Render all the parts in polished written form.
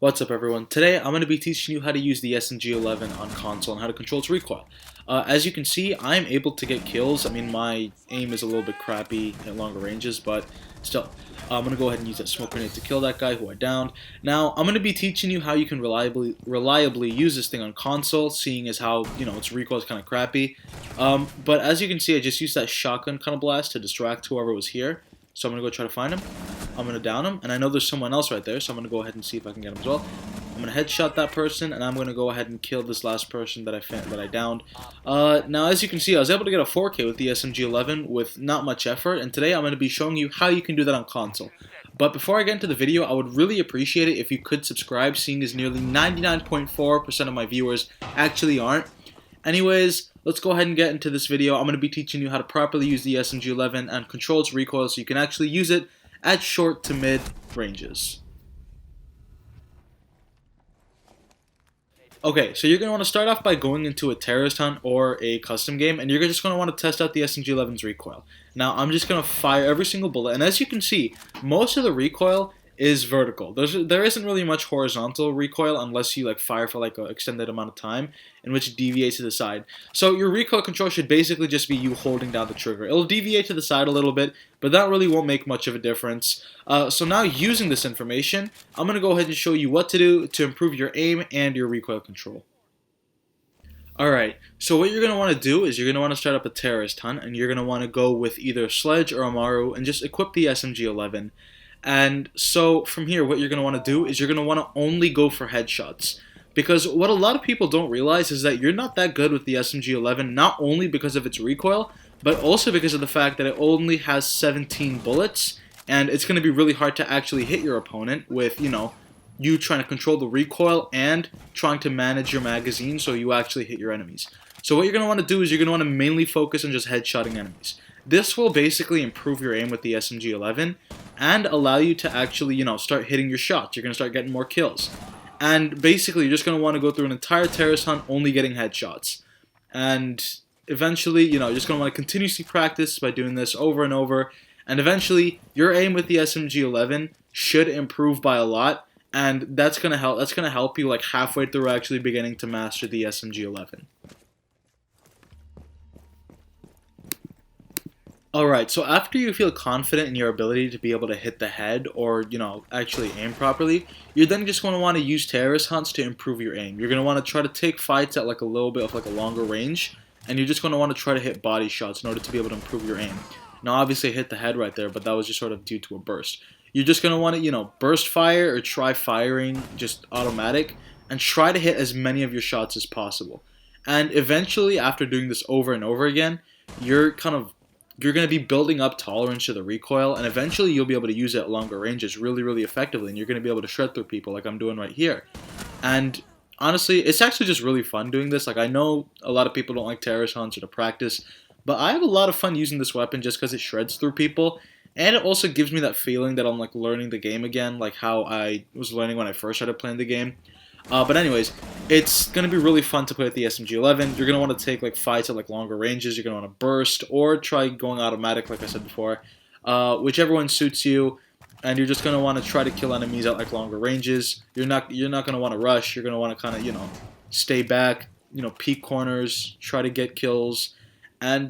What's up everyone? Today I'm going to be teaching you how to use the SMG-11 on console and how to control its recoil. As you can see, I'm able to get kills. I mean, my aim is a little bit crappy at longer ranges, but still, I'm going to go ahead and use that smoke grenade to kill that guy who I downed. Now, I'm going to be teaching you how you can reliably use this thing on console, seeing as how, its recoil is kind of crappy. But as you can see, I just used that shotgun kind of blast to distract whoever was here. So I'm going to go try to find him. I'm going to down him, and I know there's someone else right there, so I'm going to go ahead and see if I can get him as well. I'm going to headshot that person, and I'm going to go ahead and kill this last person that I downed. Now, as you can see, I was able to get a 4K with the SMG-11 with not much effort, and today I'm going to be showing you how you can do that on console. But before I get into the video, I would really appreciate it if you could subscribe, seeing as nearly 99.4% of my viewers actually aren't. Anyways, let's go ahead and get into this video. I'm going to be teaching you how to properly use the SMG-11 and control its recoil so you can actually use it at short to mid ranges. Okay, so you're going to want to start off by going into a terrorist hunt or a custom game, and you're just going to want to test out the SMG-11's recoil. Now, I'm just going to fire every single bullet, and as you can see, most of the recoil is vertical. There isn't really much horizontal recoil unless you fire for an extended amount of time, in which it deviates to the side. So your recoil control should basically just be you holding down the trigger. It'll deviate to the side a little bit, but that really won't make much of a difference. So now, using this information, I'm going to go ahead and show you what to do to improve your aim and your recoil control. Alright, so what you're going to want to do is you're going to want to start up a terrorist hunt, and you're going to want to go with either Sledge or Amaru and just equip the SMG-11. And so from here, what you're going to want to do is you're going to want to only go for headshots. Because what a lot of people don't realize is that you're not that good with the SMG-11, not only because of its recoil, but also because of the fact that it only has 17 bullets, and it's going to be really hard to actually hit your opponent with, you trying to control the recoil and trying to manage your magazine so you actually hit your enemies. So what you're going to want to do is you're going to want to mainly focus on just headshotting enemies. This will basically improve your aim with the SMG-11 and allow you to actually, start hitting your shots. You're going to start getting more kills. And basically, you're just going to want to go through an entire terrorist hunt only getting headshots. And eventually, you're just going to want to continuously practice by doing this over and over. And eventually, your aim with the SMG-11 should improve by a lot. And that's going to help. That's going to help you halfway through actually beginning to master the SMG-11. Alright, so after you feel confident in your ability to be able to hit the head or, actually aim properly, you're then just going to want to use terrorist hunts to improve your aim. You're going to want to try to take fights at a little bit of a longer range, and you're just going to want to try to hit body shots in order to be able to improve your aim. Now, obviously I hit the head right there, but that was just sort of due to a burst. You're just going to want to, burst fire or try firing just automatic, and try to hit as many of your shots as possible. And eventually, after doing this over and over again, you're going to be building up tolerance to the recoil, and eventually you'll be able to use it at longer ranges really, really effectively, and you're going to be able to shred through people like I'm doing right here. And honestly, it's actually just really fun doing this. I know a lot of people don't like terrorist hunts or to practice, but I have a lot of fun using this weapon just because it shreds through people, and it also gives me that feeling that I'm learning the game again, like how I was learning when I first started playing the game. But anyways, it's going to be really fun to play with the SMG-11. You're going to want to take fights at longer ranges. You're going to want to burst or try going automatic like I said before. Whichever one suits you. And you're just going to want to try to kill enemies at longer ranges. You're not going to want to rush. You're going to want to kind of, stay back, peek corners, try to get kills. And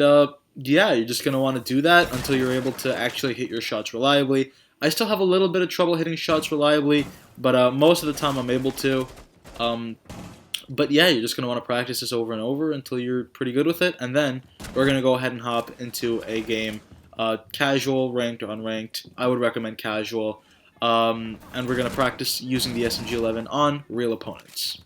yeah, you're just going to want to do that until you're able to actually hit your shots reliably. I still have a little bit of trouble hitting shots reliably, but most of the time I'm able to. But yeah, you're just going to want to practice this over and over until you're pretty good with it. And then we're going to go ahead and hop into a game, casual, ranked, or unranked. I would recommend casual. And we're going to practice using the SMG-11 on real opponents.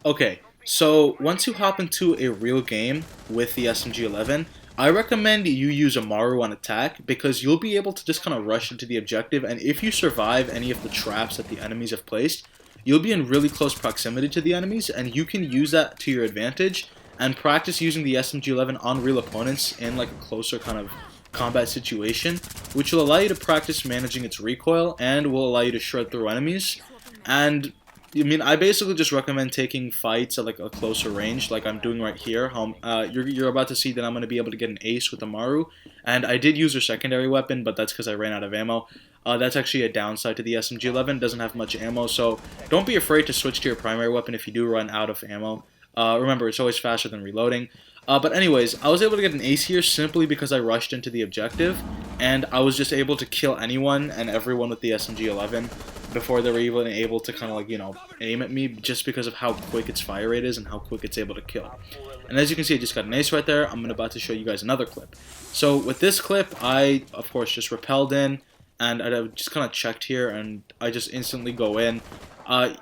Okay, so once you hop into a real game with the SMG-11, I recommend you use Amaru on attack because you'll be able to just kind of rush into the objective, and if you survive any of the traps that the enemies have placed, you'll be in really close proximity to the enemies, and you can use that to your advantage and practice using the SMG-11 on real opponents in a closer kind of combat situation, which will allow you to practice managing its recoil and will allow you to shred through enemies. And I mean, I basically just recommend taking fights at like a closer range, like I'm doing right here. You're about to see that I'm going to be able to get an ace with Amaru, and I did use her secondary weapon, but that's because I ran out of ammo. That's actually a downside to the SMG-11. Doesn't have much ammo, so don't be afraid to switch to your primary weapon if you do run out of ammo. Remember, it's always faster than reloading. But anyways, I was able to get an ace here simply because I rushed into the objective, and I was just able to kill anyone and everyone with the SMG-11 before they were even able to kind of like, aim at me, just because of how quick its fire rate is and how quick it's able to kill. And as you can see, I just got an ace right there. I'm about to show you guys another clip. So with this clip, I, of course, just rappelled in, and I just kind of checked here, and I just instantly go in.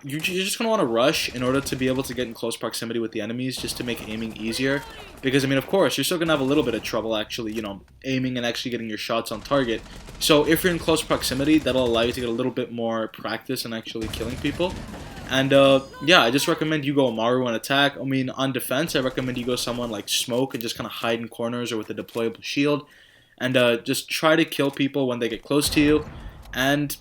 You're just going to want to rush in order to be able to get in close proximity with the enemies, just to make aiming easier. Because, I mean, of course, you're still going to have a little bit of trouble actually, aiming and actually getting your shots on target. So if you're in close proximity, that'll allow you to get a little bit more practice in actually killing people. And, yeah, I just recommend you go Amaru on attack. I mean, on defense, I recommend you go someone like Smoke and just kind of hide in corners or with a deployable shield. And just try to kill people when they get close to you. And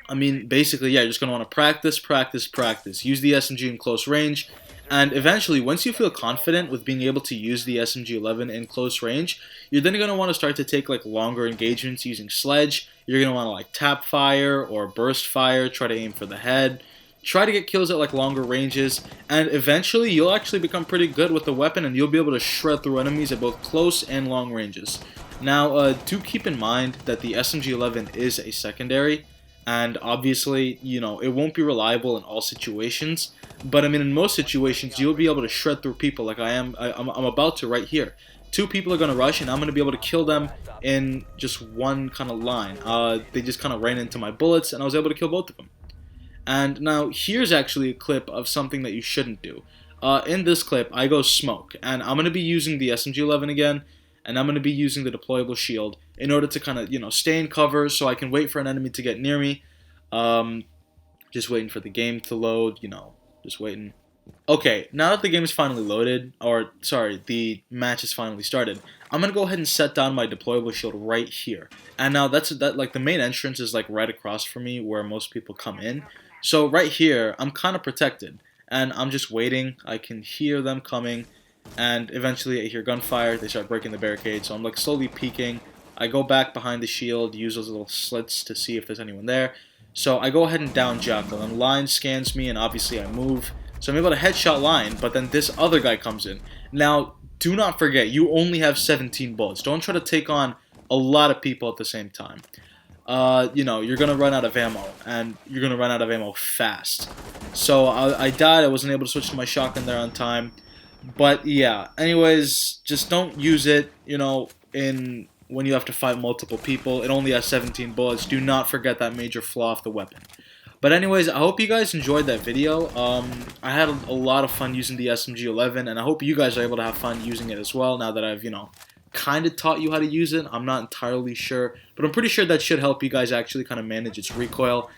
I mean, basically, yeah, you're just going to want to practice, practice, practice. Use the SMG in close range, and eventually, once you feel confident with being able to use the SMG-11 in close range, you're then going to want to start to take, like, longer engagements using Sledge. You're going to want to, like, tap fire or burst fire, try to aim for the head, try to get kills at, like, longer ranges, and eventually, you'll actually become pretty good with the weapon, and you'll be able to shred through enemies at both close and long ranges. Now, do keep in mind that the SMG-11 is a secondary, and obviously, it won't be reliable in all situations. But I mean, in most situations, you'll be able to shred through people like I'm about to right here. Two people are going to rush, and I'm going to be able to kill them in just one kind of line. They just kind of ran into my bullets, and I was able to kill both of them. And now, here's actually a clip of something that you shouldn't do. In this clip, I go Smoke, and I'm going to be using the SMG-11 again, and I'm going to be using the deployable shield in order to kind of, stay in cover so I can wait for an enemy to get near me. Just waiting for the game to load, just waiting. Okay, now that the game is finally loaded, or sorry, the match is finally started, I'm going to go ahead and set down my deployable shield right here. And now like the main entrance is like right across from me where most people come in. So right here, I'm kind of protected, and I'm just waiting. I can hear them coming. And eventually I hear gunfire, they start breaking the barricade, so I'm like slowly peeking. I go back behind the shield, use those little slits to see if there's anyone there. So I go ahead and down Jackal, and Line scans me, and obviously I move. So I'm able to headshot Line, but then this other guy comes in. Now, do not forget, you only have 17 bullets. Don't try to take on a lot of people at the same time. You're going to run out of ammo, and you're going to run out of ammo fast. So I died, I wasn't able to switch to my shotgun there on time. But yeah, anyways, just don't use it, when you have to fight multiple people. It only has 17 bullets. Do not forget that major flaw of the weapon. But anyways, I hope you guys enjoyed that video. I had a lot of fun using the SMG-11, and I hope you guys are able to have fun using it as well now that I've, kind of taught you how to use it. I'm not entirely sure, but I'm pretty sure that should help you guys actually kind of manage its recoil.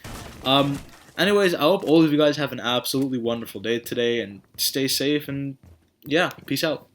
Anyways, I hope all of you guys have an absolutely wonderful day today, and stay safe, and yeah, peace out.